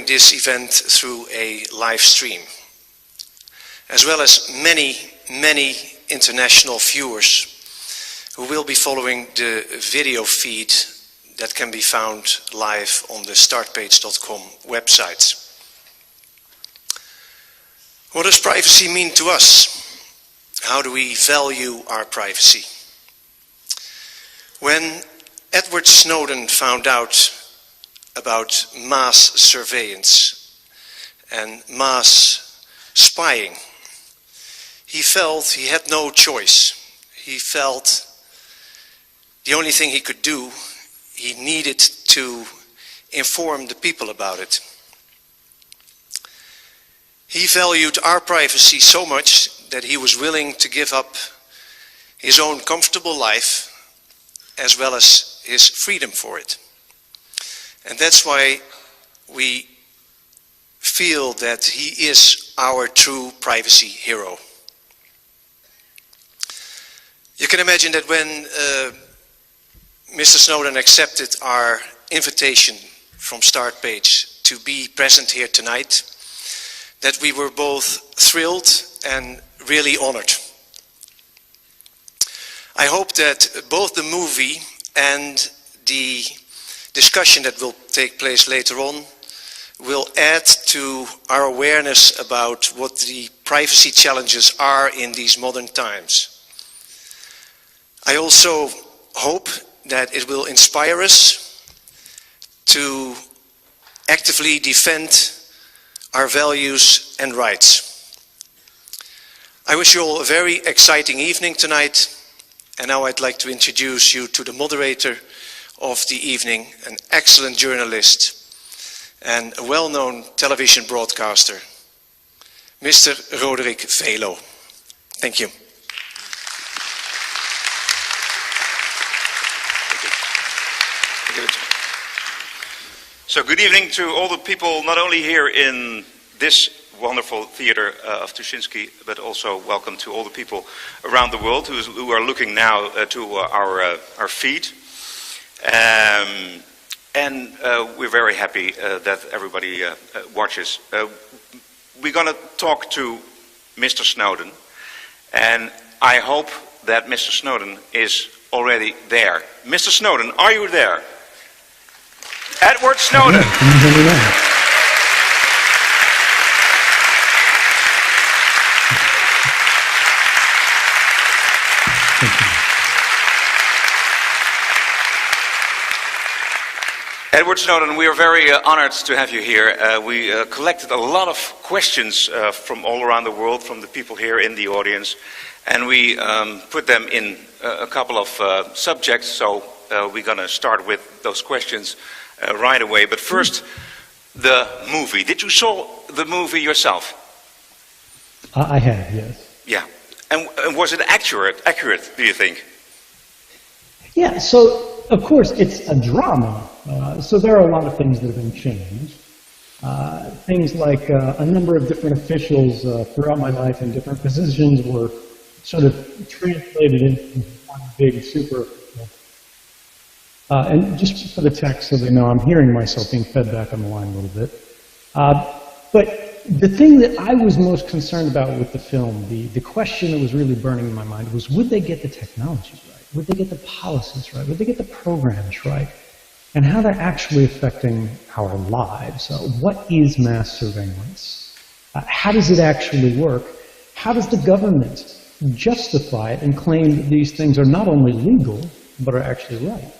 this event through a live stream, as well as many international viewers who will be following the video feed that can be found live on the startpage.com website. What does privacy mean to us? How do we value our privacy? When Edward Snowden found out about mass surveillance and mass spying, he felt he had no choice. He felt the only thing he could do, he needed to inform the people about it. He valued our privacy so much that he was willing to give up his own comfortable life as well as his freedom for it. And that's why we feel that he is our true privacy hero. You can imagine that when Mr. Snowden accepted our invitation from Startpage to be present here tonight, that we were both thrilled and really honored. I hope that both the movie and the discussion that will take place later on will add to our awareness about what the privacy challenges are in these modern times. I also hope that it will inspire us to actively defend our values and rights. I wish you all a very exciting evening tonight, and now I'd like to introduce you to the moderator of the evening, an excellent journalist and a well-known television broadcaster, Mr. Roderick Velo. Thank you. So good evening to all the people, not only here in this wonderful theater of Tuschinski, but also welcome to all the people around the world who are looking now to our feed. And we're very happy that everybody watches. We're going to talk to Mr. Snowden, and I hope that Mr. Snowden is already there. Mr. Snowden, are you there? Edward Snowden. Can you hear me now? Edward Snowden, we are very honored to have you here. We collected a lot of questions from all around the world, from the people here in the audience, and we put them in a couple of subjects, so we're going to start with those questions right away. But first, the movie. Did you saw the movie yourself? I have, yes. Yeah. And was it accurate, do you think? Yeah, so of course it's a drama. So there are a lot of things that have been changed. Things like a number of different officials throughout my life in different positions were sort of translated into one big super. And just for the text so they know, I'm hearing myself being fed back on the line a little bit. But the thing that I was most concerned about with the film, the question that was really burning in my mind was, would they get the technologies right? Would they get the policies right? Would they get the programs right? And how they're actually affecting our lives. What is mass surveillance? How does it actually work? How does the government justify it and claim that these things are not only legal, but are actually right?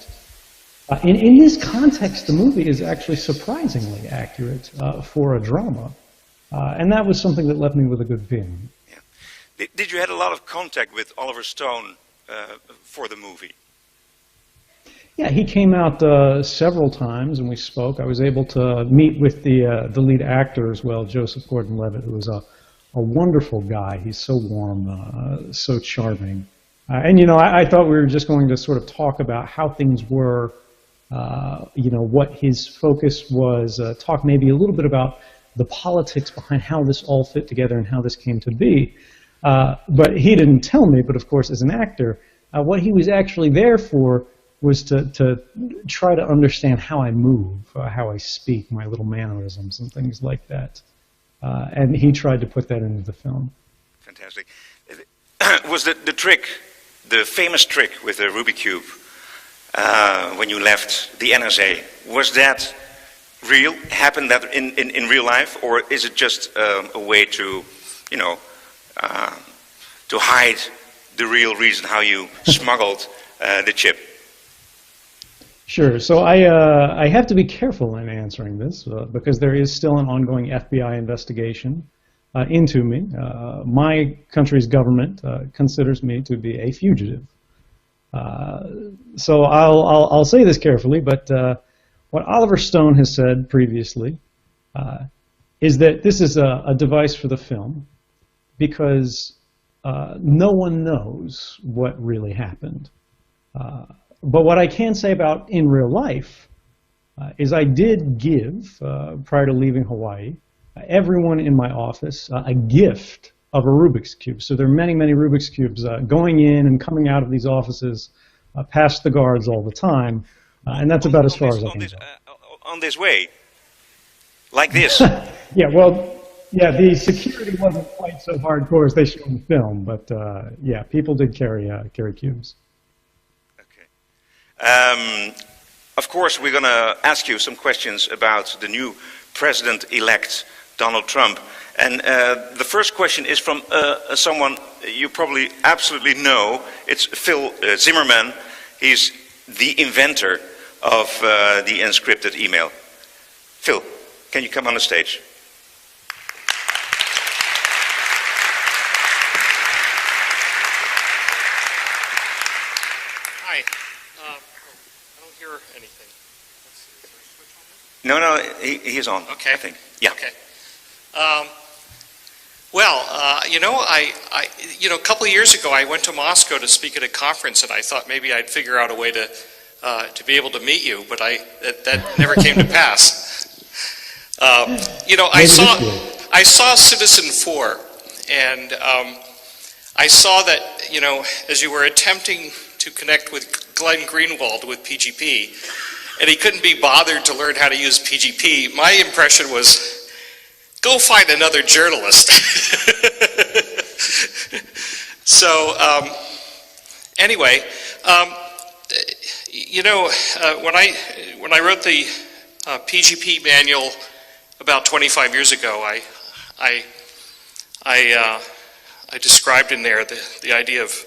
In this context, the movie is actually surprisingly accurate for a drama. And that was something that left me with a good feeling. Yeah. Did you have a lot of contact with Oliver Stone for the movie? Yeah, he came out several times and we spoke. I was able to meet with the lead actor as well, Joseph Gordon-Levitt, who was a wonderful guy. He's so warm, so charming. And, you know, I thought we were just going to sort of talk about how things were, you know, what his focus was, talk maybe a little bit about the politics behind how this all fit together and how this came to be. But he didn't tell me, but of course, as an actor, what he was actually there for was to try to understand how I move, how I speak, my little mannerisms and things like that. And he tried to put that into the film. Fantastic. Was the trick, the famous trick with the Rubik's Cube, when you left the NSA, was that real? Happened that in real life, or is it just a way to, you know, to hide the real reason how you smuggled the chip? Sure. So I have to be careful in answering this because there is still an ongoing FBI investigation into me. My country's government considers me to be a fugitive. So I'll say this carefully, but what Oliver Stone has said previously is that this is a device for the film because no one knows what really happened. But what I can say about in real life is I did give, prior to leaving Hawaii, everyone in my office a gift of a Rubik's Cube. So there are many, many Rubik's Cubes going in and coming out of these offices past the guards all the time. And that's about as far as I can go. On this way, like this. Yeah, well, yeah, the security wasn't quite so hardcore as they show in the film, but yeah, people did carry cubes. Of course, we're going to ask you some questions about the new president-elect, Donald Trump. And the first question is from someone you probably absolutely know. It's Phil Zimmerman. He's the inventor of the encrypted email. Phil, can you come on the stage? Hi. I don't hear anything. Let's see. Is there a switch on this? No, he is on. Okay. I think. Yeah. Okay. You know, a couple of years ago, I went to Moscow to speak at a conference, and I thought maybe I'd figure out a way to be able to meet you, but that never came to pass. You know, I saw Citizen 4, and I saw that, you know, as you were attempting to connect with Glenn Greenwald with PGP, and he couldn't be bothered to learn how to use PGP, my impression was, go find another journalist. So, anyway, you know, when I wrote the PGP manual about 25 years ago, I described in there the idea of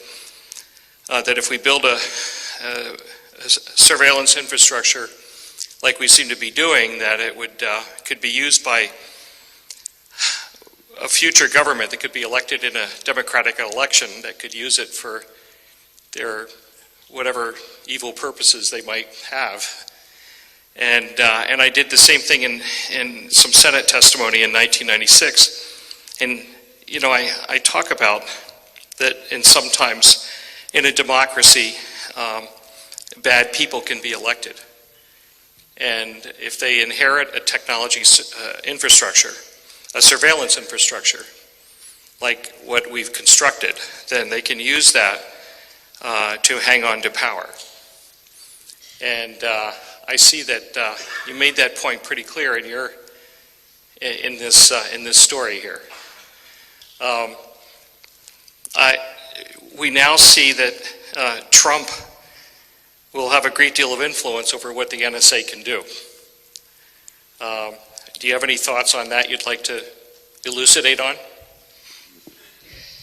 that if we build a surveillance infrastructure like we seem to be doing, that it could be used by a future government that could be elected in a democratic election that could use it for their whatever evil purposes they might have. And I did the same thing in some Senate testimony in 1996. And, you know, I talk about that sometimes in a democracy, bad people can be elected. And if they inherit a technology infrastructure, a surveillance infrastructure, like what we've constructed, then they can use that to hang on to power. And I see that you made that point pretty clear in this story here. We now see that Trump will have a great deal of influence over what the NSA can do. Do you have any thoughts on that you'd like to elucidate on?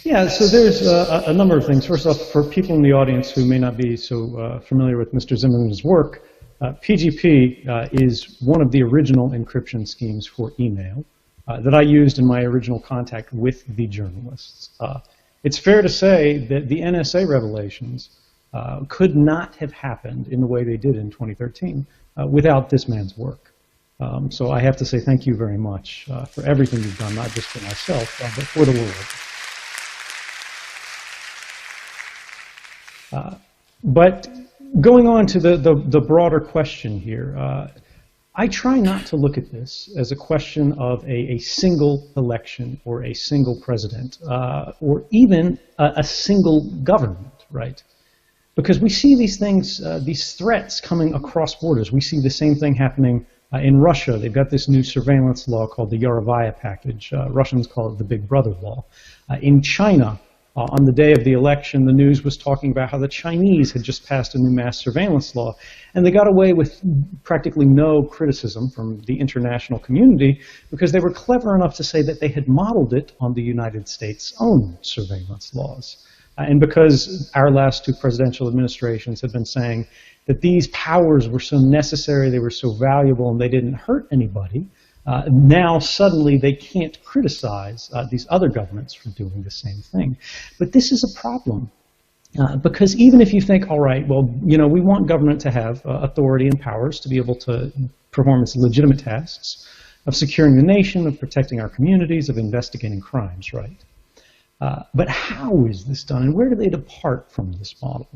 Yeah, so there's a number of things. First off, for people in the audience who may not be so familiar with Mr. Zimmerman's work, PGP is one of the original encryption schemes for email that I used in my original contact with the journalists. It's fair to say that the NSA revelations could not have happened in the way they did in 2013 without this man's work. So I have to say thank you very much for everything you've done, not just for myself, but for the world. But going on to the broader question here, I try not to look at this as a question of a single election or a single president or even a single government, right? Because we see these things, these threats coming across borders. We see the same thing happening in Russia. They've got this new surveillance law called the Yarovaya package. Russians call it the Big Brother law. In China, on the day of the election, the news was talking about how the Chinese had just passed a new mass surveillance law, and they got away with practically no criticism from the international community because they were clever enough to say that they had modeled it on the United States' own surveillance laws. And because our last two presidential administrations had been saying that these powers were so necessary, they were so valuable, and they didn't hurt anybody, now suddenly they can't criticize these other governments for doing the same thing. But this is a problem. Because even if you think, all right, well, you know, we want government to have authority and powers to be able to perform its legitimate tasks of securing the nation, of protecting our communities, of investigating crimes, right? But how is this done, and where do they depart from this model?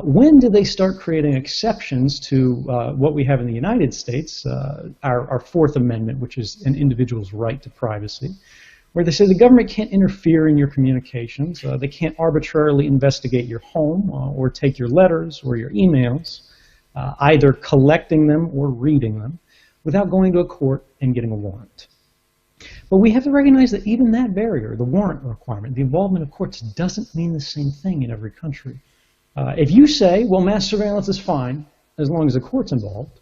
When do they start creating exceptions to what we have in the United States, our Fourth Amendment, which is an individual's right to privacy, where they say the government can't interfere in your communications, they can't arbitrarily investigate your home or take your letters or your emails, either collecting them or reading them, without going to a court and getting a warrant. But we have to recognize that even that barrier, the warrant requirement, the involvement of courts, doesn't mean the same thing in every country. If you say, well, mass surveillance is fine as long as the court's involved,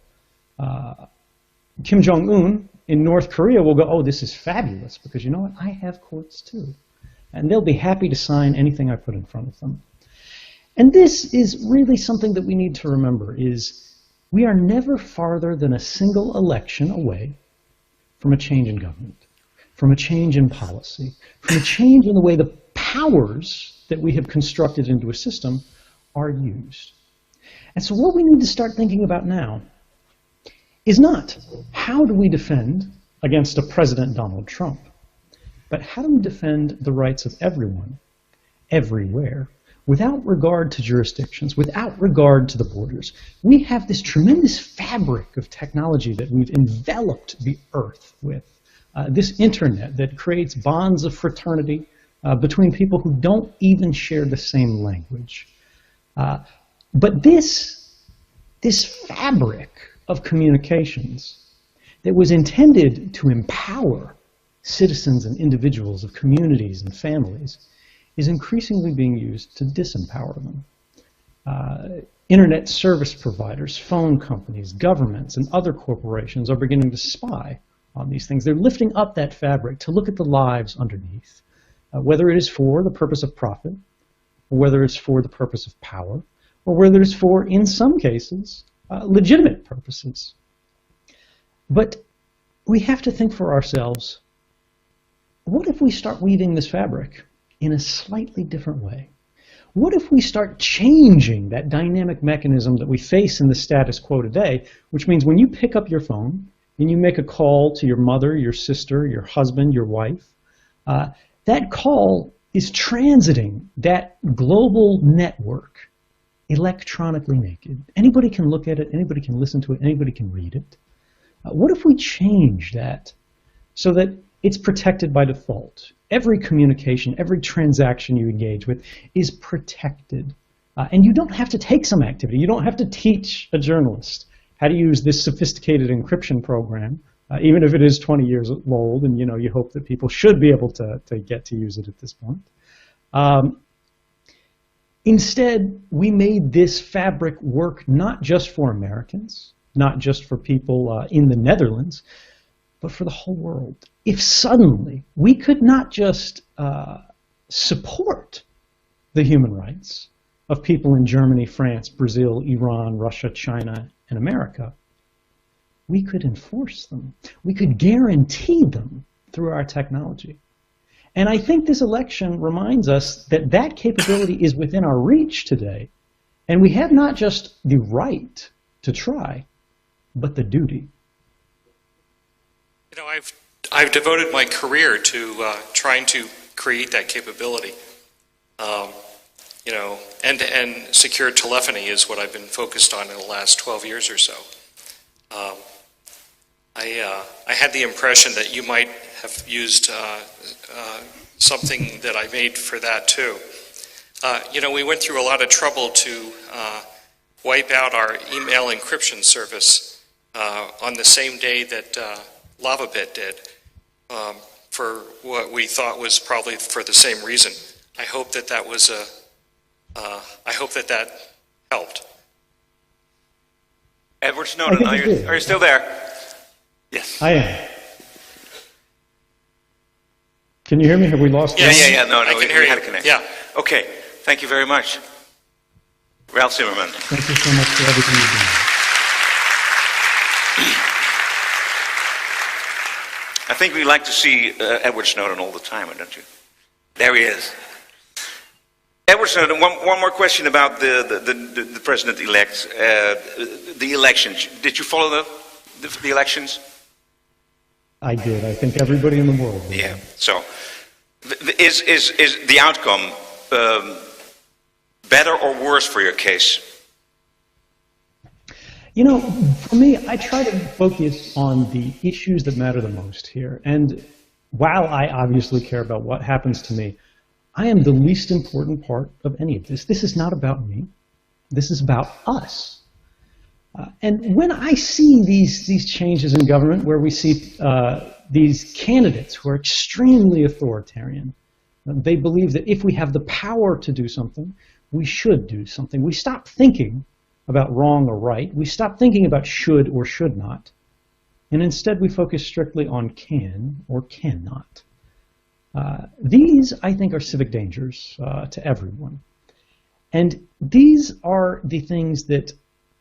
Kim Jong-un in North Korea will go, oh, this is fabulous, because you know what, I have courts too. And they'll be happy to sign anything I put in front of them. And this is really something that we need to remember, is we are never farther than a single election away from a change in government, from a change in policy, from a change in the way the powers that we have constructed into a system are used. And so what we need to start thinking about now is not how do we defend against a President Donald Trump, but how do we defend the rights of everyone, everywhere, without regard to jurisdictions, without regard to the borders. We have this tremendous fabric of technology that we've enveloped the earth with. This internet that creates bonds of fraternity between people who don't even share the same language. But this fabric of communications that was intended to empower citizens and individuals of communities and families is increasingly being used to disempower them. Internet service providers, phone companies, governments, and other corporations are beginning to spy on these things. They're lifting up that fabric to look at the lives underneath, whether it is for the purpose of profit, or whether it's for the purpose of power, or whether it's for, in some cases, legitimate purposes. But we have to think for ourselves, what if we start weaving this fabric in a slightly different way? What if we start changing that dynamic mechanism that we face in the status quo today, which means when you pick up your phone and you make a call to your mother, your sister, your husband, your wife, that call is transiting that global network electronically naked. Anybody can look at it, anybody can listen to it, anybody can read it. What if we change that so that it's protected by default? Every communication, every transaction you engage with is protected. And you don't have to take some activity. You don't have to teach a journalist how to use this sophisticated encryption program, even if it is 20 years old, and you hope that people should be able to get to use it at this point. Instead, we made this fabric work not just for Americans, not just for people in the Netherlands, but for the whole world. If suddenly we could not just support the human rights of people in Germany, France, Brazil, Iran, Russia, China, and America, we could enforce them. We could guarantee them through our technology. And I think this election reminds us that that capability is within our reach today, and we have not just the right to try, but the duty. I've devoted my career to trying to create that capability. End-to-end secure telephony is what I've been focused on in the last 12 years or so. I had the impression that you might have used something that I made for that too. we went through a lot of trouble to wipe out our email encryption service on the same day that LavaBit did, for what we thought was probably for the same reason. I hope that that was I hope that that helped. Edward Snowden, are you still there? Yes. I am. Can you hear me? Have we lost? Yes. Yeah. No, I can we hear had you. a connection. Yeah. Okay. Thank you very much, Ralph Zimmerman. Thank you so much for everything you've done. I think we like to see Edward Snowden all the time, don't you? There he is. Edward Snowden, one more question about the president-elect, the elections. Did you follow the elections? I did. I think everybody in the world did. Yeah. So, is the outcome better or worse for your case? For me, I try to focus on the issues that matter the most here. And while I obviously care about what happens to me, I am the least important part of any of this. This is not about me. This is about us. And when I see these changes in government, where we see these candidates who are extremely authoritarian, they believe that if we have the power to do something, we should do something. We stop thinking about wrong or right. We stop thinking about should or should not. And instead we focus strictly on can or cannot. These, I think, are civic dangers to everyone. And these are the things that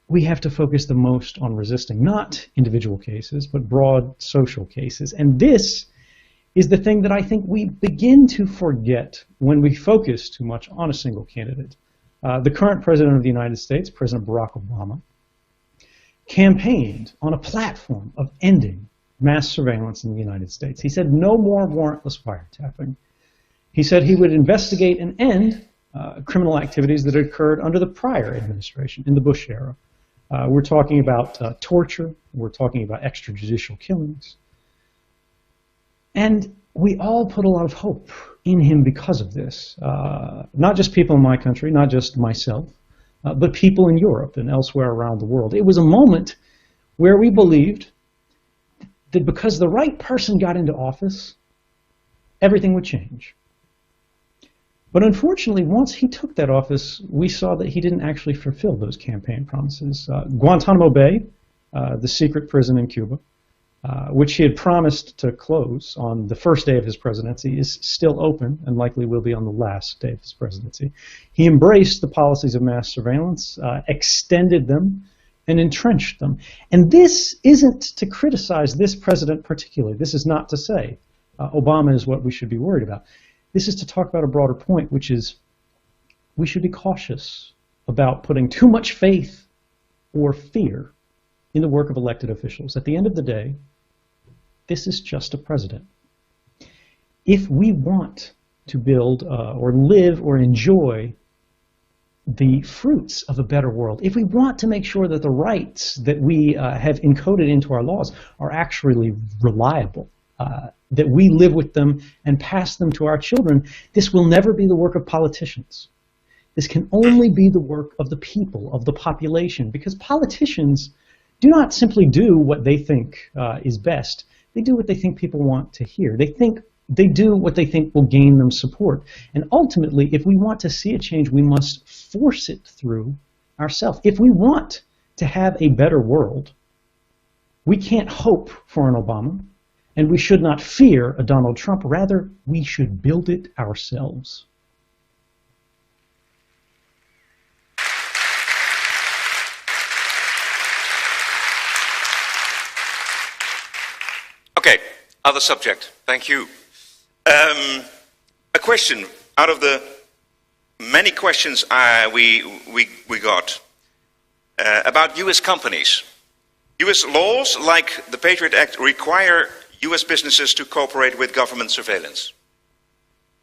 we have to focus the most on resisting, not individual cases, but broad social cases. And this is the thing that I think we begin to forget when we focus too much on a single candidate. The current President of the United States, President Barack Obama, campaigned on a platform of ending mass surveillance in the United States. He said no more warrantless wiretapping. He said he would investigate and end criminal activities that had occurred under the prior administration, in the Bush era. We're talking about torture. We're talking about extrajudicial killings. And we all put a lot of hope in him because of this. Not just people in my country, not just myself, but people in Europe and elsewhere around the world. It was a moment where we believed that because the right person got into office, everything would change. But unfortunately, once he took that office, we saw that he didn't actually fulfill those campaign promises. Guantanamo Bay, the secret prison in Cuba, which he had promised to close on the first day of his presidency, is still open and likely will be on the last day of his presidency. He embraced the policies of mass surveillance, extended them, and entrenched them. And this isn't to criticize this president particularly. This is not to say Obama is what we should be worried about. This is to talk about a broader point, which is we should be cautious about putting too much faith or fear in the work of elected officials. At the end of the day, this is just a president. If we want to build or live or enjoy the fruits of a better world, if we want to make sure that the rights that we have encoded into our laws are actually reliable, that we live with them and pass them to our children, this will never be the work of politicians. This can only be the work of the people, of the population, because politicians do not simply do what they think is best. They do what they think people want to hear. They do what they think will gain them support. And ultimately, if we want to see a change, we must force it through ourselves. If we want to have a better world, we can't hope for an Obama, and we should not fear a Donald Trump. Rather, we should build it ourselves. Okay, other subject. Thank you. A question out of the many questions we got about U.S. companies. U.S. laws like the Patriot Act require U.S. businesses to cooperate with government surveillance.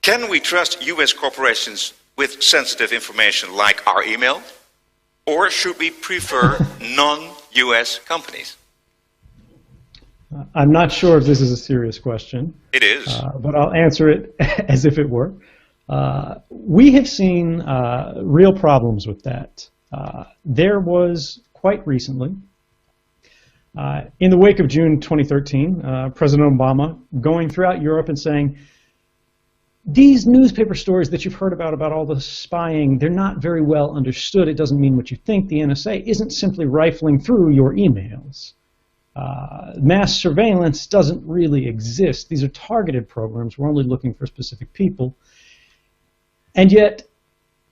Can we trust U.S. corporations with sensitive information like our email? Or should we prefer non-U.S. companies? I'm not sure if this is a serious question. It is. But I'll answer it as if it were. We have seen real problems with that. There was quite recently, in the wake of June 2013, President Obama going throughout Europe and saying, these newspaper stories that you've heard about all the spying, they're not very well understood. It doesn't mean what you think. The NSA isn't simply rifling through your emails. Mass surveillance doesn't really exist. These are targeted programs. We're only looking for specific people. And yet,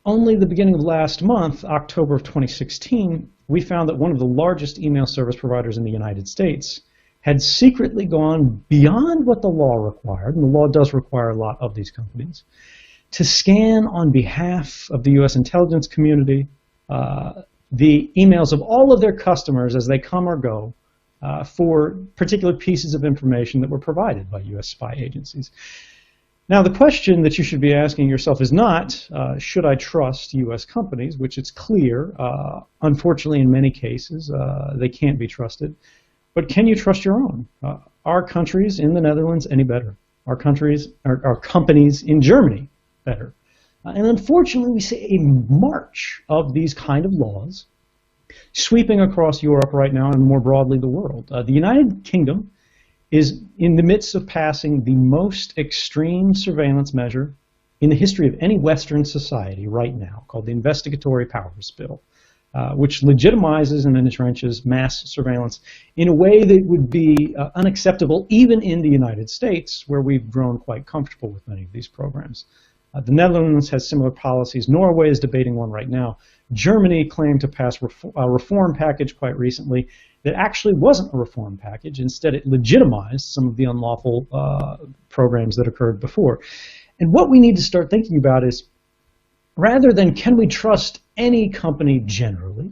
only the beginning of last month, October of 2016, we found that one of the largest email service providers in the United States had secretly gone beyond what the law required, and the law does require a lot of these companies, to scan on behalf of the U.S. intelligence community the emails of all of their customers as they come or go for particular pieces of information that were provided by U.S. spy agencies. Now, the question that you should be asking yourself is not, should I trust U.S. companies, which it's clear, unfortunately in many cases, they can't be trusted, but can you trust your own? Are countries in the Netherlands any better? Are companies in Germany better? And unfortunately, we see a march of these kind of laws sweeping across Europe right now and more broadly the world. The United Kingdom is in the midst of passing the most extreme surveillance measure in the history of any Western society right now, called the Investigatory Powers Bill, which legitimizes and entrenches mass surveillance in a way that would be unacceptable even in the United States, where we've grown quite comfortable with many of these programs. The Netherlands has similar policies. Norway is debating one right now. Germany claimed to pass a reform package quite recently that actually wasn't a reform package. Instead, it legitimized some of the unlawful programs that occurred before. And what we need to start thinking about is, rather than can we trust any company generally,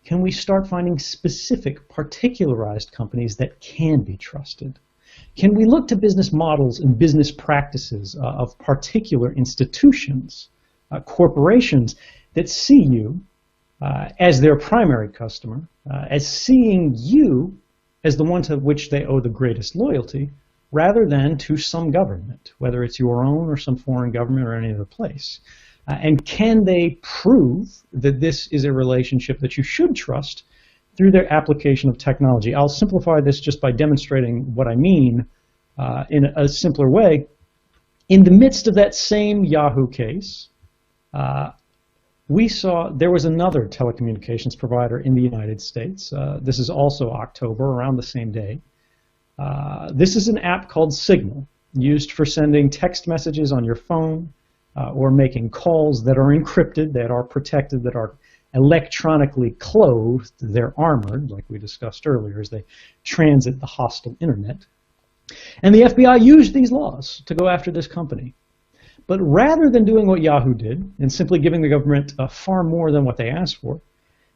can we start finding specific, particularized companies that can be trusted? Can we look to business models and business practices of particular institutions, corporations that see you as their primary customer, as seeing you as the one to which they owe the greatest loyalty, rather than to some government, whether it's your own or some foreign government or any other place? And can they prove that this is a relationship that you should trust through their application of technology? I'll simplify this just by demonstrating what I mean in a simpler way. In the midst of that same Yahoo case, we saw there was another telecommunications provider in the United States. This is also October, around the same day. This is an app called Signal, used for sending text messages on your phone or making calls that are encrypted, that are protected, that are electronically clothed. They're armored, like we discussed earlier, as they transit the hostile internet. And the FBI used these laws to go after this company. But rather than doing what Yahoo did and simply giving the government far more than what they asked for,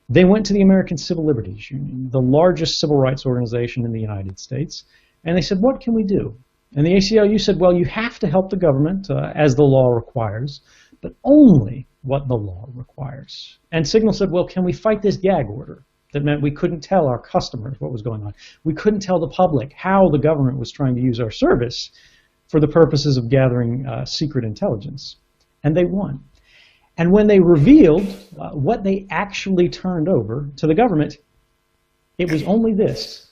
they went to the American Civil Liberties Union, the largest civil rights organization in the United States, and they said, what can we do? And the ACLU said, well, you have to help the government as the law requires, but only what the law requires. And Signal said, well, can we fight this gag order? That meant we couldn't tell our customers what was going on. We couldn't tell the public how the government was trying to use our service for the purposes of gathering secret intelligence. And they won. And when they revealed what they actually turned over to the government, it was only this.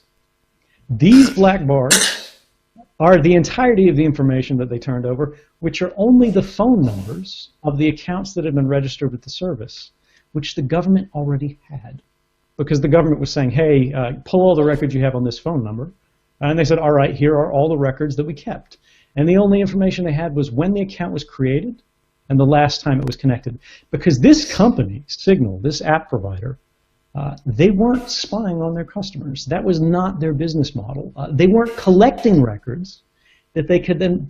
These black bars are the entirety of the information that they turned over, which are only the phone numbers of the accounts that had been registered with the service, which the government already had. Because the government was saying, hey, pull all the records you have on this phone number. And they said, all right, here are all the records that we kept. And the only information they had was when the account was created and the last time it was connected. Because this company, Signal, this app provider, they weren't spying on their customers. That was not their business model. They weren't collecting records that they could then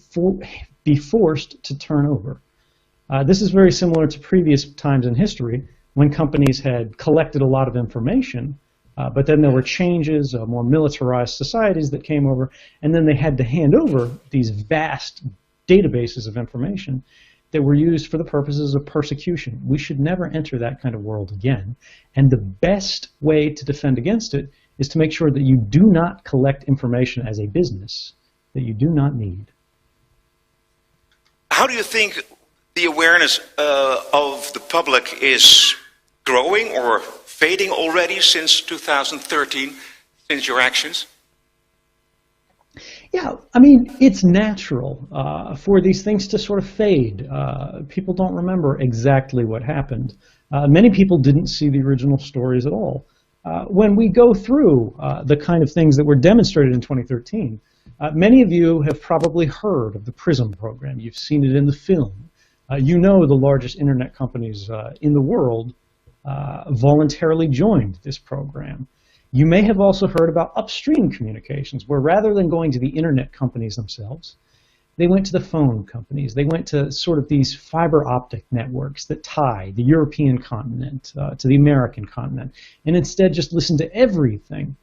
be forced to turn over. This is very similar to previous times in history when companies had collected a lot of information, but then there were changes, more militarized societies that came over, and then they had to hand over these vast databases of information that were used for the purposes of persecution. We should never enter that kind of world again. And the best way to defend against it is to make sure that you do not collect information as a business that you do not need. how do you think the awareness of the public is growing or fading already since 2013, since your actions? Yeah, I mean, it's natural for these things to sort of fade. People don't remember exactly what happened. Many people didn't see the original stories at all. When we go through the kind of things that were demonstrated in 2013, many of you have probably heard of the PRISM program. You've seen it in the film. You know the largest internet companies in the world voluntarily joined this program. You may have also heard about upstream communications, where rather than going to the internet companies themselves, they went to the phone companies. They went to sort of these fiber optic networks that tie the European continent to the American continent, and instead just listened to everything.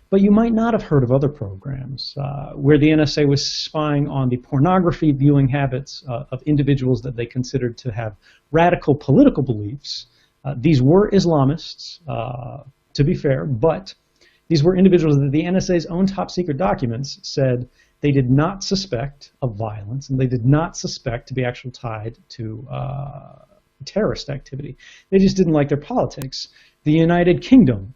But you might not have heard of other programs where the NSA was spying on the pornography viewing habits of individuals that they considered to have radical political beliefs. These were Islamists, to be fair, but these were individuals that the NSA's own top secret documents said they did not suspect of violence, and they did not suspect to be actually tied to terrorist activity. They just didn't like their politics. The United Kingdom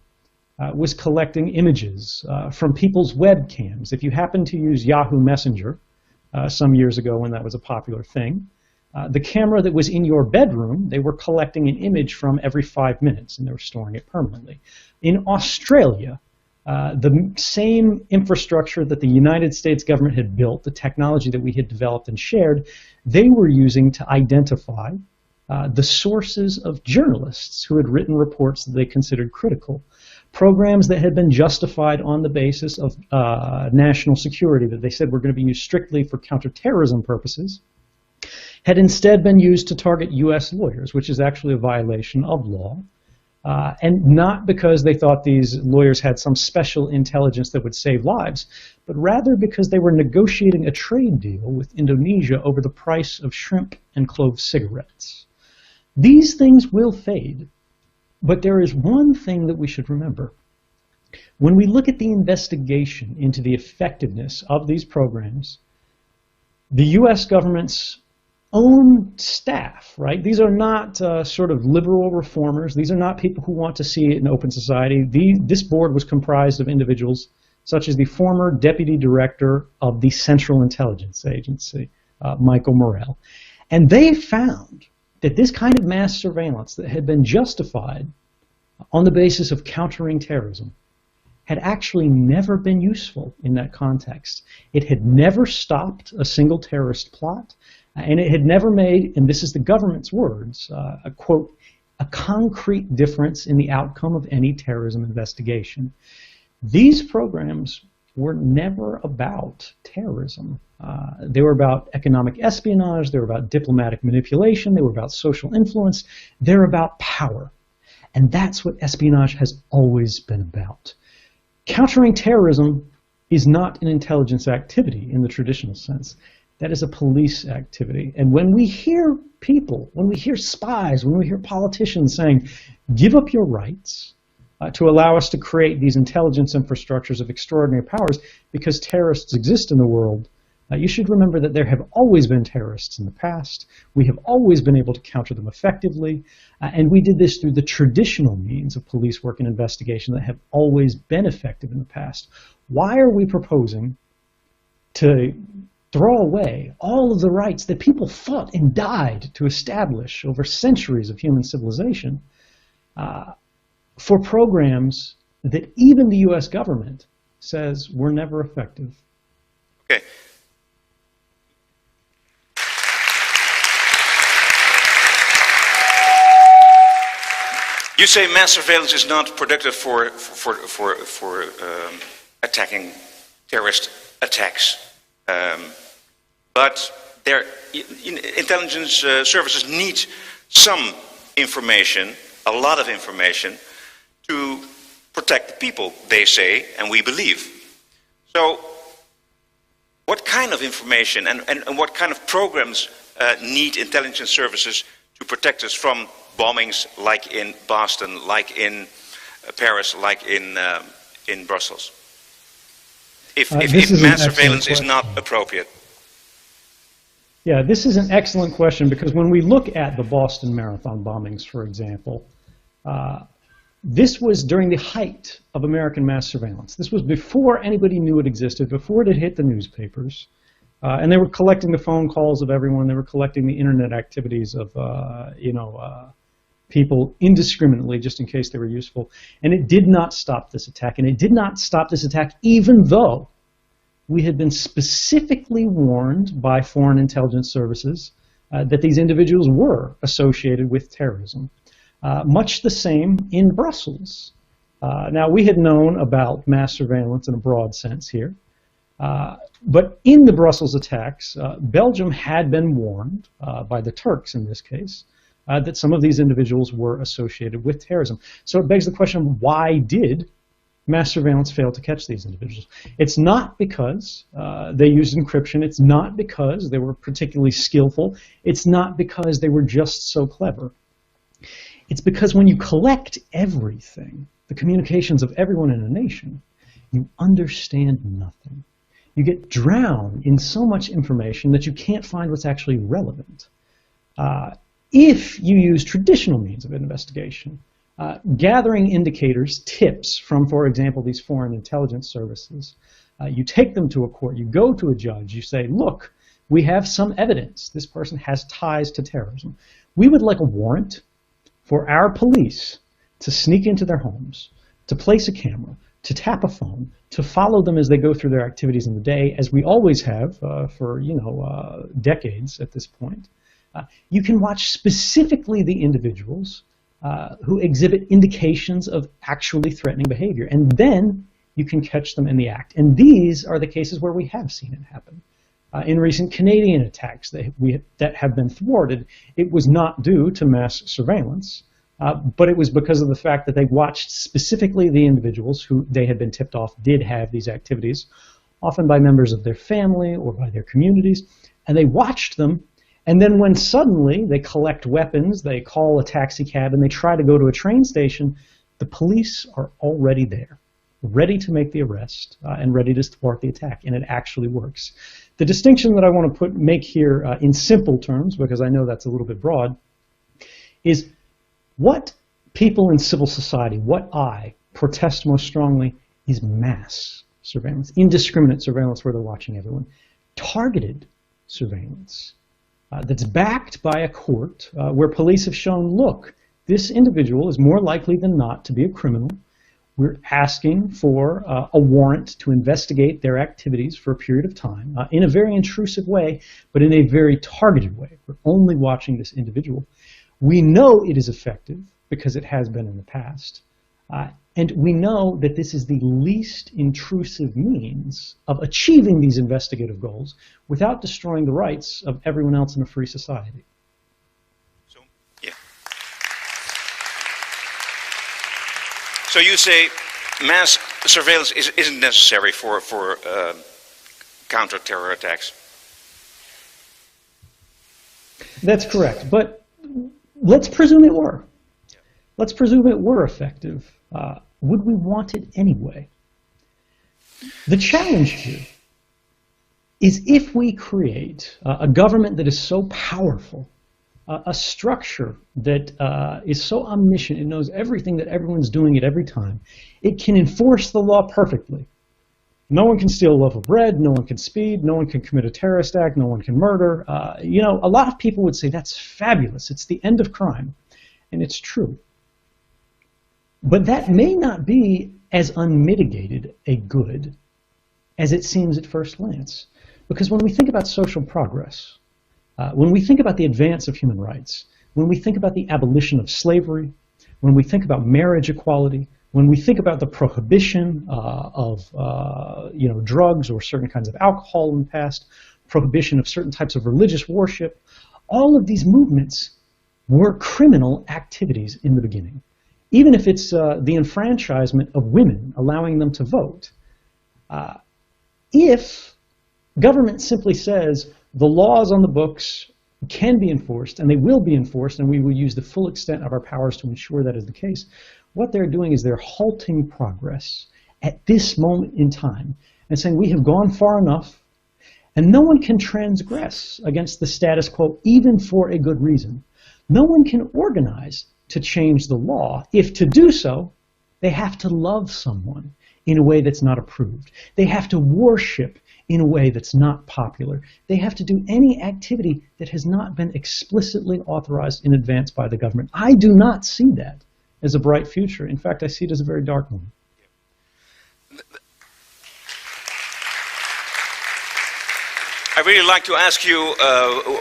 was collecting images from people's webcams. If you happen to use Yahoo Messenger some years ago when that was a popular thing, the camera that was in your bedroom, they were collecting an image from every 5 minutes, and they were storing it permanently. In Australia, the same infrastructure that the United States government had built, the technology that we had developed and shared, they were using to identify the sources of journalists who had written reports that they considered critical. Programs that had been justified on the basis of national security, that they said were going to be used strictly for counterterrorism purposes, had instead been used to target U.S. lawyers, which is actually a violation of law, and not because they thought these lawyers had some special intelligence that would save lives, but rather because they were negotiating a trade deal with Indonesia over the price of shrimp and clove cigarettes. These things will fade, but there is one thing that we should remember. When we look at the investigation into the effectiveness of these programs, the U.S. government's own staff, right? These are not sort of liberal reformers. These are not people who want to see an open society. This board was comprised of individuals such as the former deputy director of the Central Intelligence Agency, Michael Morrell. And they found that this kind of mass surveillance that had been justified on the basis of countering terrorism had actually never been useful in that context. It had never stopped a single terrorist plot, and it had never made, and this is the government's words, a quote, a concrete difference in the outcome of any terrorism investigation. These programs were never about terrorism. They were about economic espionage, they were about diplomatic manipulation, they were about social influence, they're about power. And that's what espionage has always been about. Countering terrorism is not an intelligence activity in the traditional sense. That is a police activity. And when we hear people, when we hear spies, when we hear politicians saying, give up your rights to allow us to create these intelligence infrastructures of extraordinary powers because terrorists exist in the world, you should remember that there have always been terrorists in the past. We have always been able to counter them effectively, and we did this through the traditional means of police work and investigation that have always been effective in the past. Why are we proposing to throw away all of the rights that people fought and died to establish over centuries of human civilization for programs that even the U.S. government says were never effective? Okay. You say mass surveillance is not productive for attacking terrorist attacks. But intelligence services need some information, a lot of information, to protect the people, they say, and we believe. So what kind of information and what kind of programs need intelligence services to protect us from bombings like in Boston, like in Paris, like in Brussels? If mass surveillance is not appropriate. Yeah, this is an excellent question because when we look at the Boston Marathon bombings, for example, this was during the height of American mass surveillance. This was before anybody knew it existed, before it had hit the newspapers. And they were collecting the phone calls of everyone. They were collecting the internet activities of, people indiscriminately, just in case they were useful. And it did not stop this attack. And it did not stop this attack even though we had been specifically warned by foreign intelligence services that these individuals were associated with terrorism. Much the same in Brussels. Now, we had known about mass surveillance in a broad sense here. But in the Brussels attacks, Belgium had been warned, by the Turks in this case, that some of these individuals were associated with terrorism. So it begs the question, why did mass surveillance fail to catch these individuals? It's not because they used encryption. It's not because they were particularly skillful. It's not because they were just so clever. It's because when you collect everything, the communications of everyone in a nation, you understand nothing. You get drowned in so much information that you can't find what's actually relevant. If you use traditional means of investigation, gathering indicators, tips from, for example, these foreign intelligence services, you take them to a court, you go to a judge, you say, look, we have some evidence this person has ties to terrorism. We would like a warrant for our police to sneak into their homes, to place a camera, to tap a phone, to follow them as they go through their activities in the day, as we always have for decades at this point. You can watch specifically the individuals who exhibit indications of actually threatening behavior, and then you can catch them in the act. And these are the cases where we have seen it happen. In recent Canadian attacks that have been thwarted, it was not due to mass surveillance, but it was because of the fact that they watched specifically the individuals who they had been tipped off did have these activities, often by members of their family or by their communities, and they watched them. And then when suddenly they collect weapons, they call a taxi cab, and they try to go to a train station, the police are already there, ready to make the arrest and ready to thwart the attack, and it actually works. The distinction that I want to make here in simple terms, because I know that's a little bit broad, is what people in civil society, what I protest most strongly, is mass surveillance, indiscriminate surveillance where they're watching everyone, targeted surveillance. That's backed by a court where police have shown, look, this individual is more likely than not to be a criminal. We're asking for a warrant to investigate their activities for a period of time in a very intrusive way, but in a very targeted way. We're only watching this individual. We know it is effective because it has been in the past. And we know that this is the least intrusive means of achieving these investigative goals without destroying the rights of everyone else in a free society. So, yeah. So you say mass surveillance isn't necessary for counter-terror attacks? That's correct, but let's presume it were. Let's presume it were effective. Would we want it anyway? The challenge here is if we create a government that is so powerful, a structure that is so omniscient, it knows everything that everyone's doing at every time, it can enforce the law perfectly. No one can steal a loaf of bread, no one can speed, no one can commit a terrorist act, no one can murder. A lot of people would say that's fabulous, it's the end of crime, and it's true. But that may not be as unmitigated a good as it seems at first glance. Because when we think about social progress, when we think about the advance of human rights, when we think about the abolition of slavery, when we think about marriage equality, when we think about the prohibition of drugs or certain kinds of alcohol in the past, prohibition of certain types of religious worship, all of these movements were criminal activities in the beginning. Even if it's the enfranchisement of women, allowing them to vote. If government simply says the laws on the books can be enforced, and they will be enforced, and we will use the full extent of our powers to ensure that is the case, what they're doing is they're halting progress at this moment in time and saying we have gone far enough, And no one can transgress against the status quo, even for a good reason. No one can organize to change the law. If to do so, they have to love someone in a way that's not approved. They have to worship in a way that's not popular. They have to do any activity that has not been explicitly authorized in advance by the government. I do not see that as a bright future. In fact, I see it as a very dark one. I really like to ask you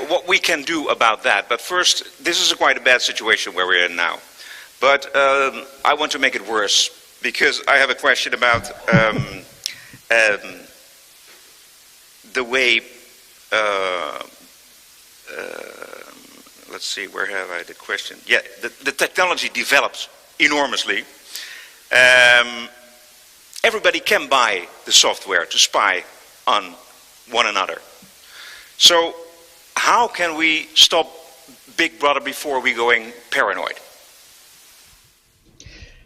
what we can do about that. But first, this is quite a bad situation where we're in now. But I want to make it worse, because I have a question about the way, let's see, where have I the question? Yeah, the technology develops enormously. Everybody can buy the software to spy on one another. So how can we stop Big Brother before we going paranoid?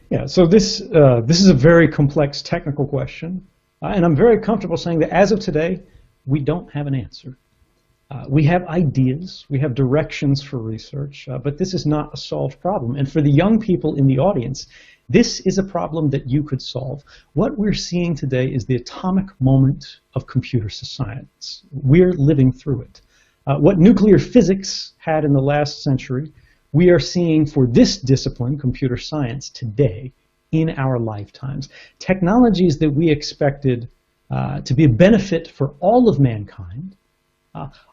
Yeah, so this is a very complex technical question, and I'm very comfortable saying that as of today, we don't have an answer. We have ideas, we have directions for research, but this is not a solved problem. And for the young people in the audience, this is a problem that you could solve. What we're seeing today is the atomic moment of computer science. We're living through it. What nuclear physics had in the last century, we are seeing for this discipline, computer science, today in our lifetimes. Technologies that we expected to be a benefit for all of mankind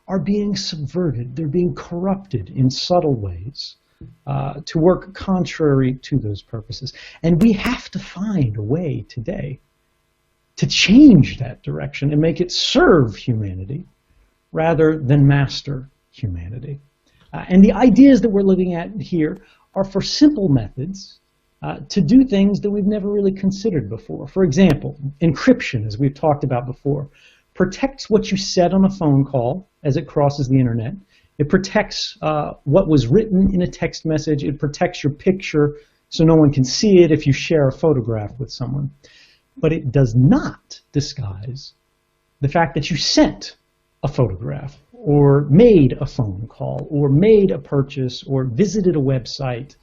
are being subverted. They're being corrupted in subtle ways to work contrary to those purposes. And we have to find a way today to change that direction and make it serve humanity rather than master humanity. And the ideas that we're looking at here are for simple methods to do things that we've never really considered before. For example, encryption, as we've talked about before, protects what you said on a phone call as it crosses the internet. It protects what was written in a text message. It protects your picture so no one can see it if you share a photograph with someone. But it does not disguise the fact that you sent a photograph or made a phone call or made a purchase or visited a website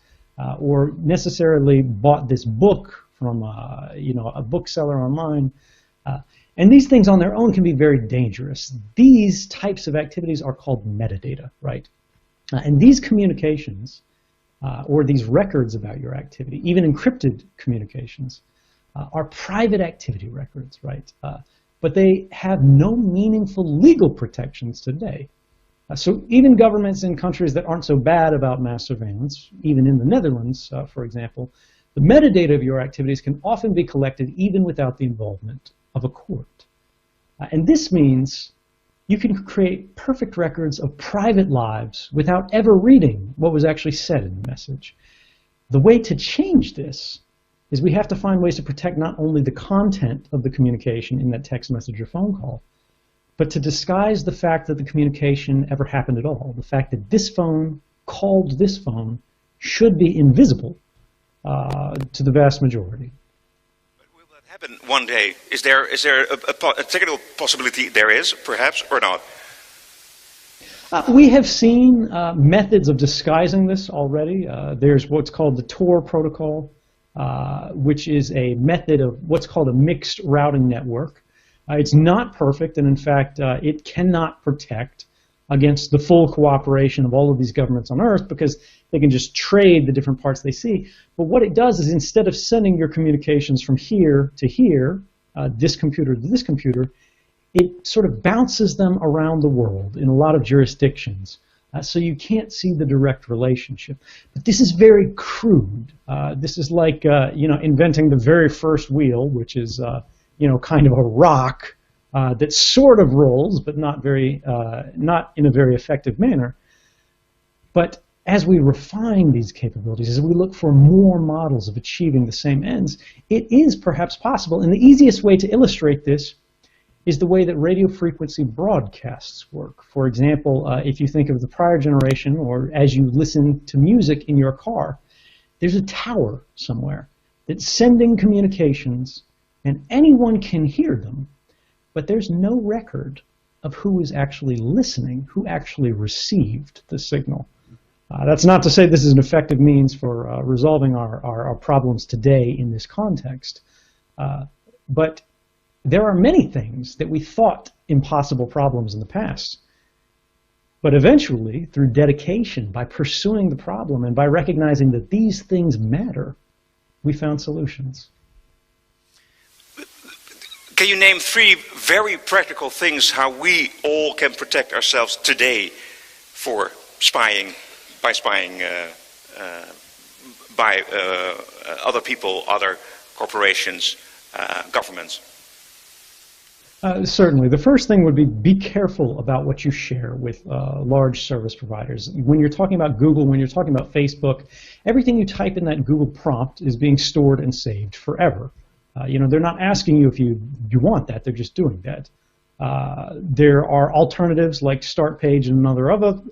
or necessarily bought this book from a bookseller online. And these things on their own can be very dangerous. These types of activities are called metadata, right? And these communications, or these records about your activity, even encrypted communications, are private activity records, right? But they have no meaningful legal protections today. So even governments in countries that aren't so bad about mass surveillance, even in the Netherlands, for example, the metadata of your activities can often be collected even without the involvement of a court. And this means you can create perfect records of private lives without ever reading what was actually said in the message. The way to change this is we have to find ways to protect not only the content of the communication in that text message or phone call, but to disguise the fact that the communication ever happened at all. The fact that this phone called this phone should be invisible to the vast majority. Will that happen one day? Is there a technical possibility there is, perhaps, or not? We have seen methods of disguising this already. There's what's called the Tor protocol, which is a method of what's called a mixed routing network. It's not perfect, and in fact, it cannot protect against the full cooperation of all of these governments on Earth because they can just trade the different parts they see. But what it does is instead of sending your communications from here to here, this computer to this computer, it sort of bounces them around the world in a lot of jurisdictions. So you can't see the direct relationship. But this is very crude. This is like inventing the very first wheel, which is kind of a rock that sort of rolls, but not in a very effective manner. But as we refine these capabilities, as we look for more models of achieving the same ends, it is perhaps possible. And the easiest way to illustrate this is the way that radio frequency broadcasts work. For example, if you think of the prior generation, or as you listen to music in your car, there's a tower somewhere that's sending communications, and anyone can hear them, but there's no record of who is actually listening, who actually received the signal. That's not to say this is an effective means for resolving our problems today in this context, but there are many things that we thought impossible problems in the past. But eventually, through dedication, by pursuing the problem and by recognizing that these things matter, we found solutions. Can you name 3 very practical things how we all can protect ourselves today for spying, by other people, other corporations, governments? Certainly. The first thing would be careful about what you share with large service providers. When you're talking about Google, when you're talking about Facebook, everything you type in that Google prompt is being stored and saved forever. They're not asking you if you want that, they're just doing that. There are alternatives like StartPage and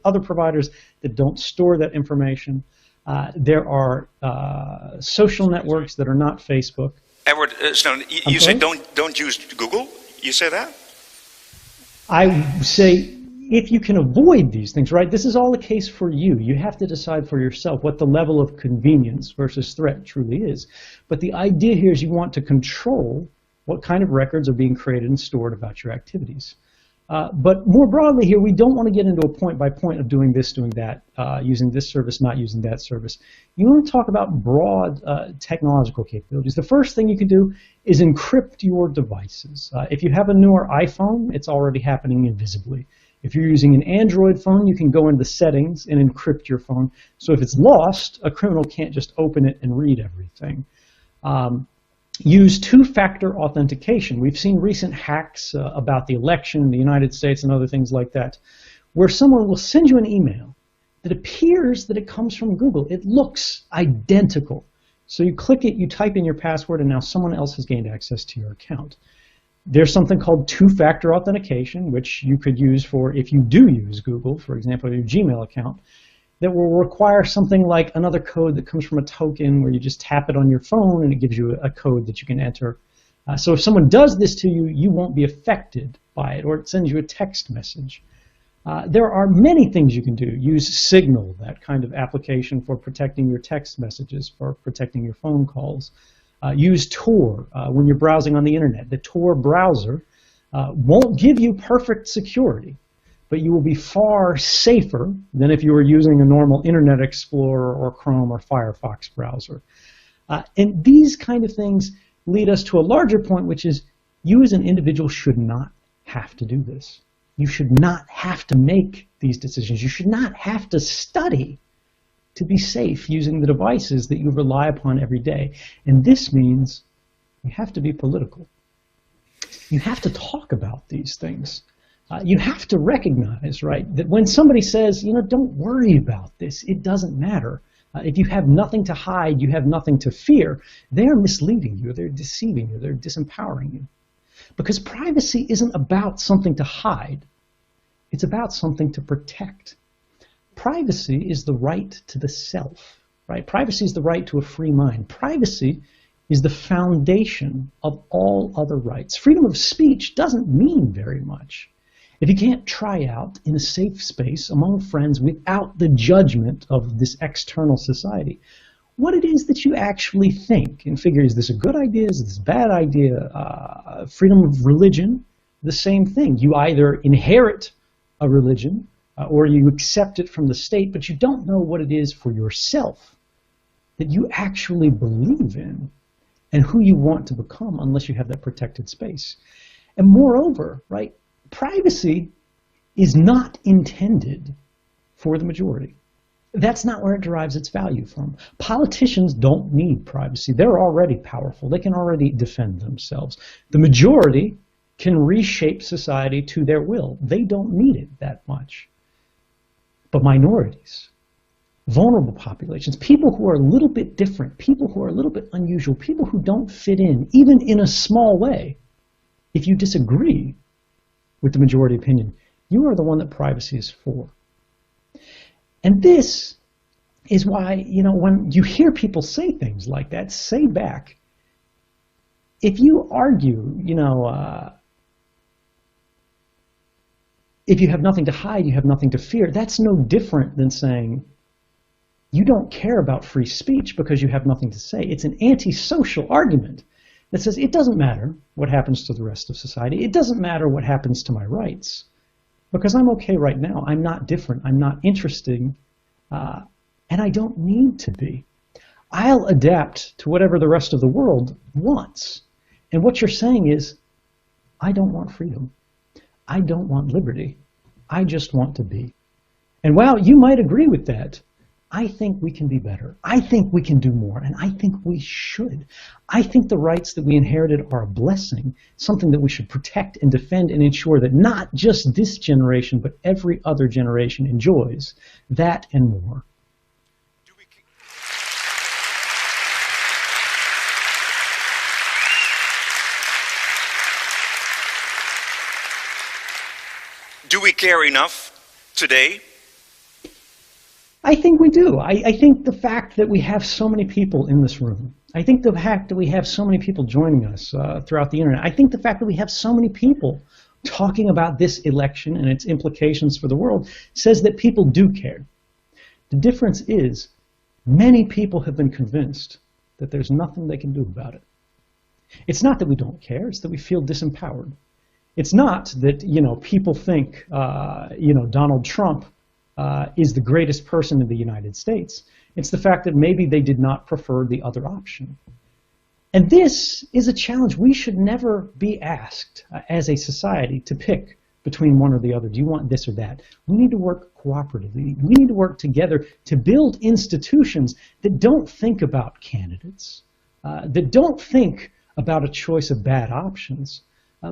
other providers that don't store that information. There are social networks that are not Facebook. Edward Snowden, you say don't use Google? You say that? I say if you can avoid these things, right? This is all a case for you. You have to decide for yourself what the level of convenience versus threat truly is. But the idea here is you want to control what kind of records are being created and stored about your activities. But more broadly here, we don't want to get into a point by point of doing this, doing that, using this service, not using that service. You want to talk about broad technological capabilities. The first thing you can do is encrypt your devices. If you have a newer iPhone, it's already happening invisibly. If you're using an Android phone, you can go into the settings and encrypt your phone. So if it's lost, a criminal can't just open it and read everything. Use two-factor authentication. We've seen recent hacks about the election in the United States and other things like that, where someone will send you an email that appears that it comes from Google. It looks identical. So you click it, you type in your password, and now someone else has gained access to your account. There's something called two-factor authentication, which you could use for if you do use Google, for example, your Gmail account, that will require something like another code that comes from a token where you just tap it on your phone and it gives you a code that you can enter. So if someone does this to you, you won't be affected by it, or it sends you a text message. There are many things you can do. Use Signal, that kind of application for protecting your text messages, for protecting your phone calls. Use Tor when you're browsing on the internet. The Tor browser won't give you perfect security, but you will be far safer than if you were using a normal Internet Explorer or Chrome or Firefox browser. And these kind of things lead us to a larger point, which is you as an individual should not have to do this. You should not have to make these decisions. You should not have to study to be safe using the devices that you rely upon every day. And this means you have to be political. You have to talk about these things. You have to recognize, right, that when somebody says, don't worry about this, it doesn't matter. If you have nothing to hide, you have nothing to fear, they're misleading you, they're deceiving you, they're disempowering you. Because privacy isn't about something to hide, it's about something to protect. Privacy is the right to the self, right? Privacy is the right to a free mind. Privacy is the foundation of all other rights. Freedom of speech doesn't mean very much if you can't try out in a safe space among friends without the judgment of this external society what it is that you actually think and figure, is this a good idea, is this a bad idea? Freedom of religion, the same thing. You either inherit a religion or you accept it from the state, but you don't know what it is for yourself that you actually believe in and who you want to become unless you have that protected space. And moreover, right, privacy is not intended for the majority. That's not where it derives its value from. Politicians don't need privacy. They're already powerful. They can already defend themselves. The majority can reshape society to their will. They don't need it that much. But minorities, vulnerable populations, people who are a little bit different, people who are a little bit unusual, people who don't fit in, even in a small way, if you disagree with the majority opinion, you are the one that privacy is for. And this is why, when you hear people say things like that, say back, if you argue, if you have nothing to hide, you have nothing to fear. That's no different than saying you don't care about free speech because you have nothing to say. It's an antisocial argument that says it doesn't matter what happens to the rest of society. It doesn't matter what happens to my rights because I'm okay right now. I'm not different. I'm not interesting, and I don't need to be. I'll adapt to whatever the rest of the world wants. And what you're saying is, I don't want freedom. I don't want liberty. I just want to be. And while you might agree with that, I think we can be better. I think we can do more, and I think we should. I think the rights that we inherited are a blessing, something that we should protect and defend and ensure that not just this generation, but every other generation enjoys that and more. Do we care enough today? I think we do. I think the fact that we have so many people in this room, I think the fact that we have so many people joining us throughout the internet, I think the fact that we have so many people talking about this election and its implications for the world says that people do care. The difference is many people have been convinced that there's nothing they can do about it. It's not that we don't care, it's that we feel disempowered. It's not that, people think, Donald Trump is the greatest person in the United States. It's the fact that maybe they did not prefer the other option. And this is a challenge. We should never be asked as a society to pick between one or the other. Do you want this or that? We need to work cooperatively. We need to work together to build institutions that don't think about candidates, that don't think about a choice of bad options,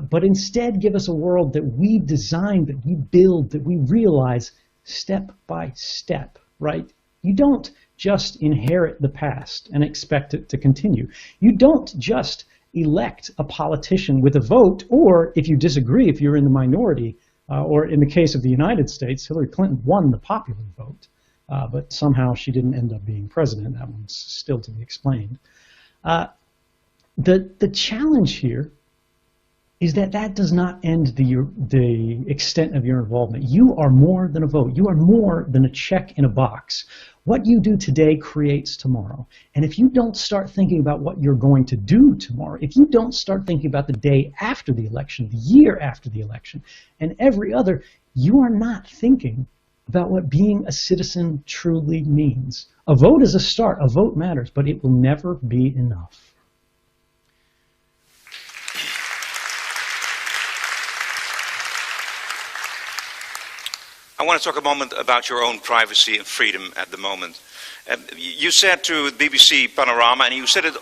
but instead give us a world that we design, that we build, that we realize step by step, right? You don't just inherit the past and expect it to continue. You don't just elect a politician with a vote, or if you disagree, if you're in the minority, or in the case of the United States, Hillary Clinton won the popular vote, but somehow she didn't end up being president. That one's still to be explained. The challenge here is that that does not end the extent of your involvement. You are more than a vote. You are more than a check in a box. What you do today creates tomorrow. And if you don't start thinking about what you're going to do tomorrow, if you don't start thinking about the day after the election, the year after the election, and every other, you are not thinking about what being a citizen truly means. A vote is a start. A vote matters, but it will never be enough. I want to talk a moment about your own privacy and freedom at the moment. You said to BBC Panorama, and you said it...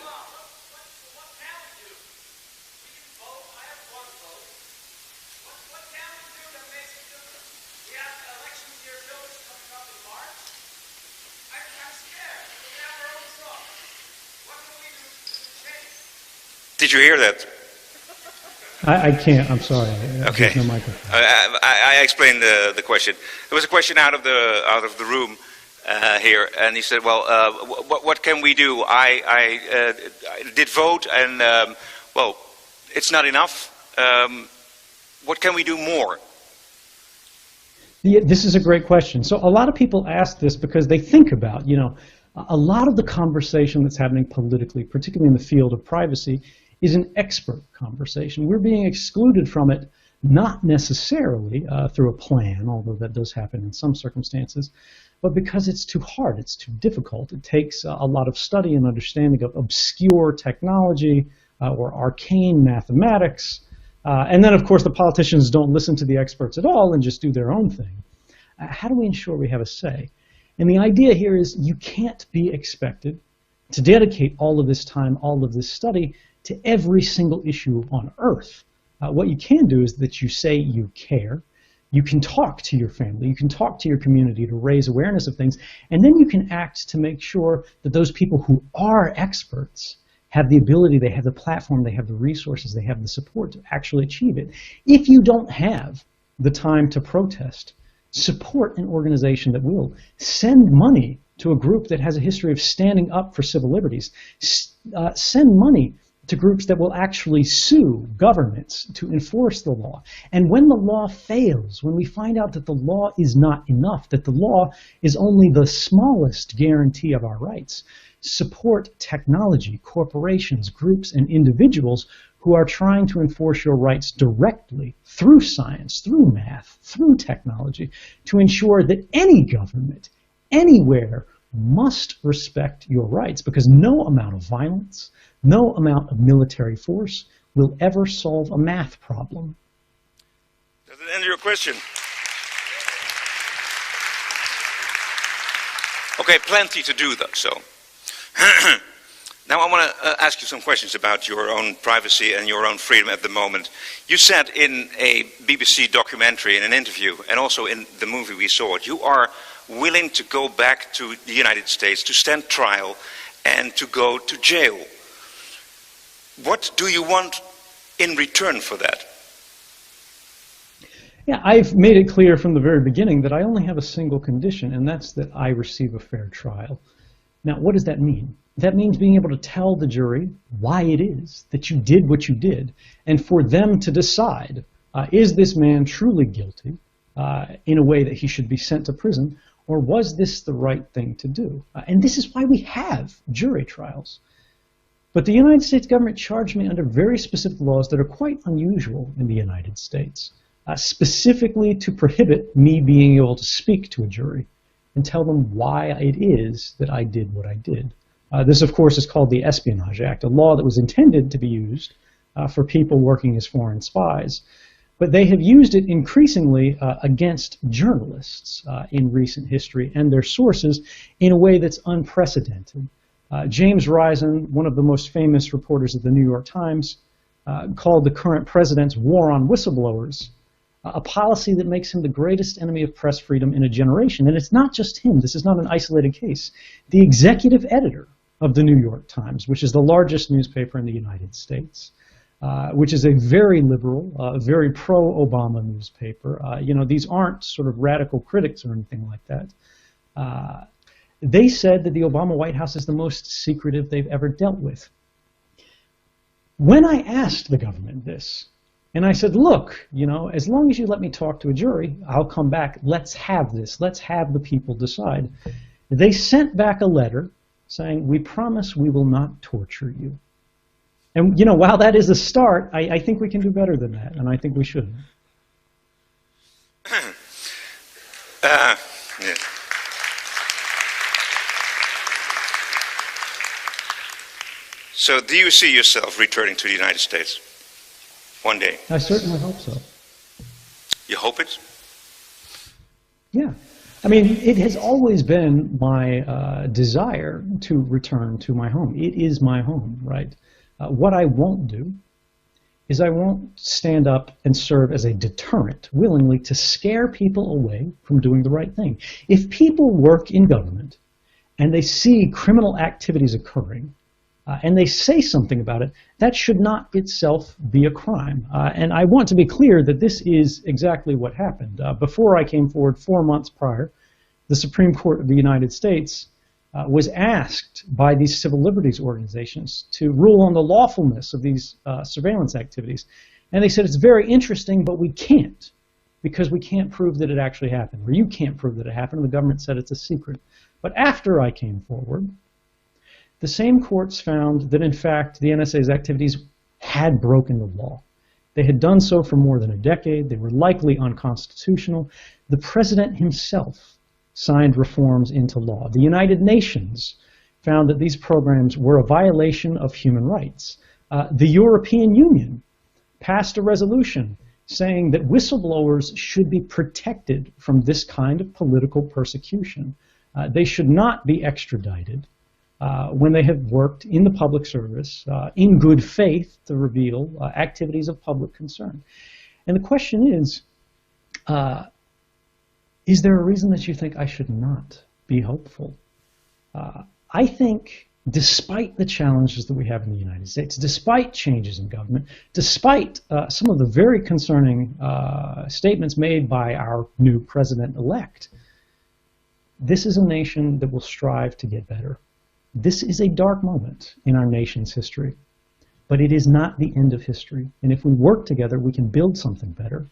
Did you hear that? I can't. I'm sorry. Okay. There's no microphone. I explained the question. There was a question out of the room here, and he said, "Well, what can we do? I did vote, and well, it's not enough. What can we do more?" This is a great question. So a lot of people ask this because they think about, a lot of the conversation that's happening politically, particularly in the field of privacy, is an expert conversation. We're being excluded from it, not necessarily through a plan, although that does happen in some circumstances, but because it's too hard, it's too difficult. It takes a lot of study and understanding of obscure technology or arcane mathematics. And then, of course, the politicians don't listen to the experts at all and just do their own thing. How do we ensure we have a say? And the idea here is you can't be expected to dedicate all of this time, all of this study, to every single issue on Earth. What you can do is that you say you care. You can talk to your family. You can talk to your community to raise awareness of things. And then you can act to make sure that those people who are experts have the ability, they have the platform, they have the resources, they have the support to actually achieve it. If you don't have the time to protest, support an organization that will. Send money to a group that has a history of standing up for civil liberties. Send money to groups that will actually sue governments to enforce the law. And when the law fails, when we find out that the law is not enough, that the law is only the smallest guarantee of our rights, support technology, corporations, groups, and individuals who are trying to enforce your rights directly through science, through math, through technology, to ensure that any government, anywhere, must respect your rights, because no amount of violence, no amount of military force will ever solve a math problem. Does it answer your question? Okay, plenty to do though, so. Now I want to ask you some questions about your own privacy and your own freedom at the moment. You said in a BBC documentary, in an interview, and also in the movie we saw it, you are willing to go back to the United States to stand trial and to go to jail. What do you want in return for that? Yeah, I've made it clear from the very beginning that I only have a single condition, and that's that I receive a fair trial. Now, what does that mean? That means being able to tell the jury why it is that you did what you did, and for them to decide, is this man truly guilty in a way that he should be sent to prison, or was this the right thing to do? And this is why we have jury trials. But the United States government charged me under very specific laws that are quite unusual in the United States, specifically to prohibit me being able to speak to a jury and tell them why it is that I did what I did. This, of course, is called the Espionage Act, a law that was intended to be used for people working as foreign spies. But they have used it increasingly against journalists in recent history and their sources in a way that's unprecedented. James Risen, one of the most famous reporters of the New York Times, called the current president's war on whistleblowers a policy that makes him the greatest enemy of press freedom in a generation. And it's not just him. This is not an isolated case. The executive editor of the New York Times, which is the largest newspaper in the United States, which is a very liberal, very pro-Obama newspaper. You know, these aren't sort of radical critics or anything like that. They said that the Obama White House is the most secretive they've ever dealt with. When I asked the government this, and I said, look, you know, as long as you let me talk to a jury, I'll come back. Let's have this. Let's have the people decide. They sent back a letter saying, we promise we will not torture you. And, you know, while that is a start, I think we can do better than that, and I think we should. Yeah. So do you see yourself returning to the United States one day? I certainly hope so. You hope it? Yeah. I mean, it has always been my desire to return to my home. It is my home, right? What I won't do is I won't stand up and serve as a deterrent willingly to scare people away from doing the right thing. If people work in government and they see criminal activities occurring, and they say something about it, that should not itself be a crime. And I want to be clear that this is exactly what happened. Before I came forward 4 months prior, the Supreme Court of the United States was asked by these civil liberties organizations to rule on the lawfulness of these surveillance activities. And they said, it's very interesting, but we can't, because we can't prove that it actually happened, or you can't prove that it happened. The government said it's a secret. But after I came forward, the same courts found that, in fact, the NSA's activities had broken the law. They had done so for more than a decade. They were likely unconstitutional. The president himself signed reforms into law. The United Nations found that these programs were a violation of human rights. The European Union passed a resolution saying that whistleblowers should be protected from this kind of political persecution. They should not be extradited when they have worked in the public service in good faith to reveal activities of public concern. And the question is there a reason that you think I should not be hopeful? I think despite the challenges that we have in the United States, despite changes in government, despite some of the very concerning statements made by our new president-elect, this is a nation that will strive to get better. This is a dark moment in our nation's history. But it is not the end of history. And if we work together, we can build something better,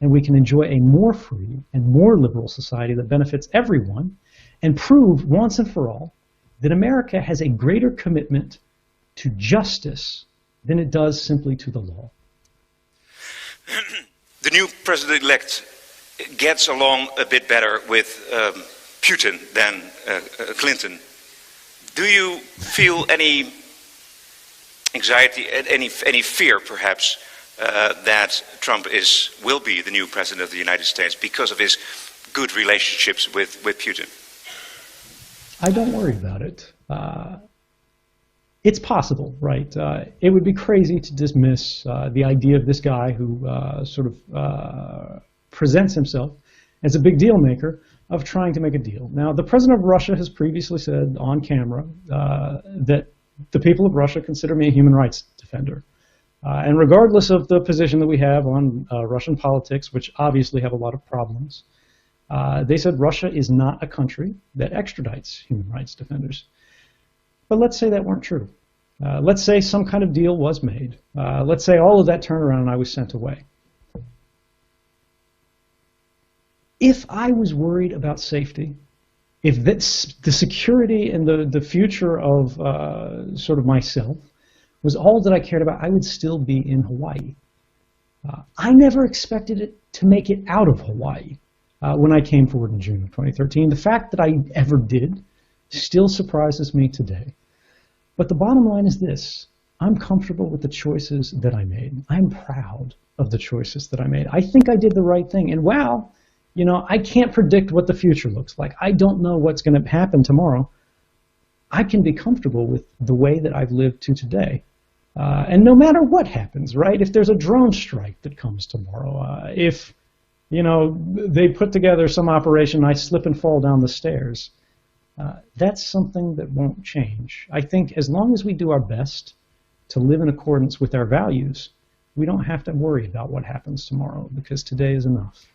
and we can enjoy a more free and more liberal society that benefits everyone, and prove once and for all that America has a greater commitment to justice than it does simply to the law. The new president-elect gets along a bit better with Putin than Clinton. Do you feel any anxiety, any fear perhaps, that Trump will be the new president of the United States because of his good relationships with Putin? I don't worry about it. It's possible, right? It would be crazy to dismiss the idea of this guy who sort of presents himself as a big deal maker of trying to make a deal. Now, the president of Russia has previously said on camera that the people of Russia consider me a human rights defender. And regardless of the position that we have on Russian politics, which obviously have a lot of problems, they said Russia is not a country that extradites human rights defenders. But let's say that weren't true. Let's say some kind of deal was made. Let's say all of that turned around and I was sent away. If I was worried about safety, if the security and the future of sort of myself was all that I cared about, I would still be in Hawaii. I never expected it to make it out of Hawaii when I came forward in June of 2013. The fact that I ever did still surprises me today. But the bottom line is this: I'm comfortable with the choices that I made. I'm proud of the choices that I made. I think I did the right thing. And wow, you know, I can't predict what the future looks like. I don't know what's going to happen tomorrow. I can be comfortable with the way that I've lived to today. And no matter what happens, right? If there's a drone strike that comes tomorrow, if, you know, they put together some operation, I slip and fall down the stairs, that's something that won't change. I think as long as we do our best to live in accordance with our values, we don't have to worry about what happens tomorrow, because today is enough.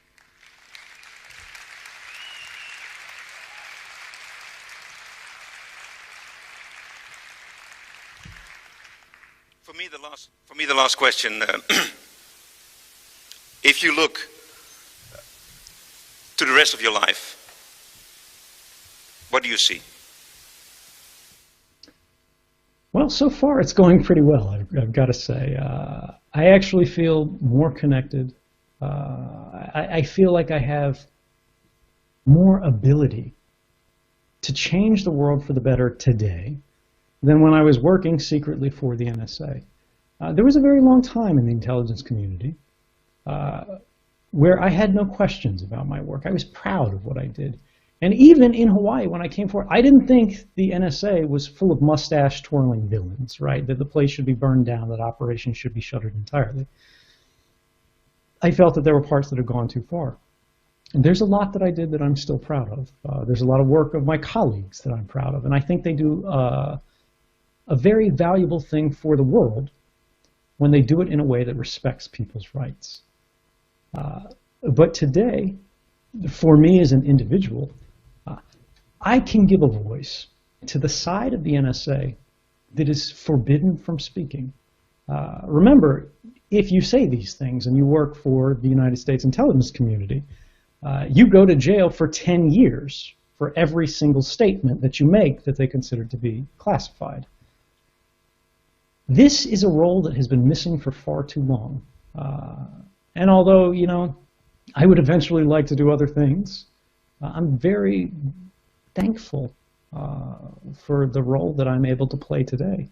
For me, the last question. If you look to the rest of your life, what do you see? Well, so far it's going pretty well, I've got to say. I actually feel more connected. I feel like I have more ability to change the world for the better today than when I was working secretly for the NSA. There was a very long time in the intelligence community where I had no questions about my work. I was proud of what I did. And even in Hawaii, when I came forward, I didn't think the NSA was full of mustache-twirling villains, right? That the place should be burned down, that operations should be shuttered entirely. I felt that there were parts that had gone too far. And there's a lot that I did that I'm still proud of. There's a lot of work of my colleagues that I'm proud of, and I think they do a very valuable thing for the world when they do it in a way that respects people's rights. But today, for me as an individual, I can give a voice to the side of the NSA that is forbidden from speaking. Remember, if you say these things and you work for the United States intelligence community, you go to jail for 10 years for every single statement that you make that they consider to be classified. This is a role that has been missing for far too long. And although, you know, I would eventually like to do other things, I'm very thankful for the role that I'm able to play today.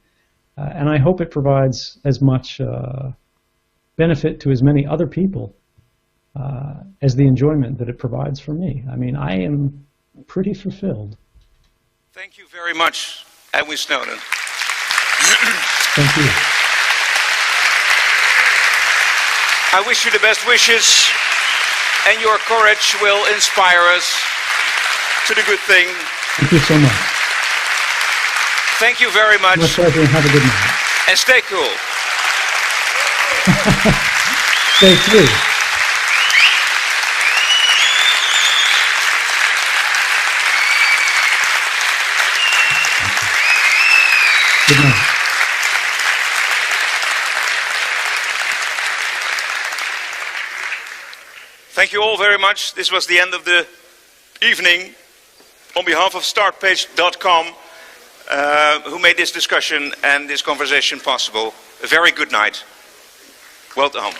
And I hope it provides as much benefit to as many other people as the enjoyment that it provides for me. I mean, I am pretty fulfilled. Thank you very much, Edwin Snowden. Thank you. I wish you the best wishes, and your courage will inspire us to the good thing. Thank you so much. Thank you very much. My pleasure, and have a good night. And stay cool. Stay free. Good night. Thank you all very much. This was the end of the evening. On behalf of startpage.com, who made this discussion and this conversation possible, a very good night. Welcome home.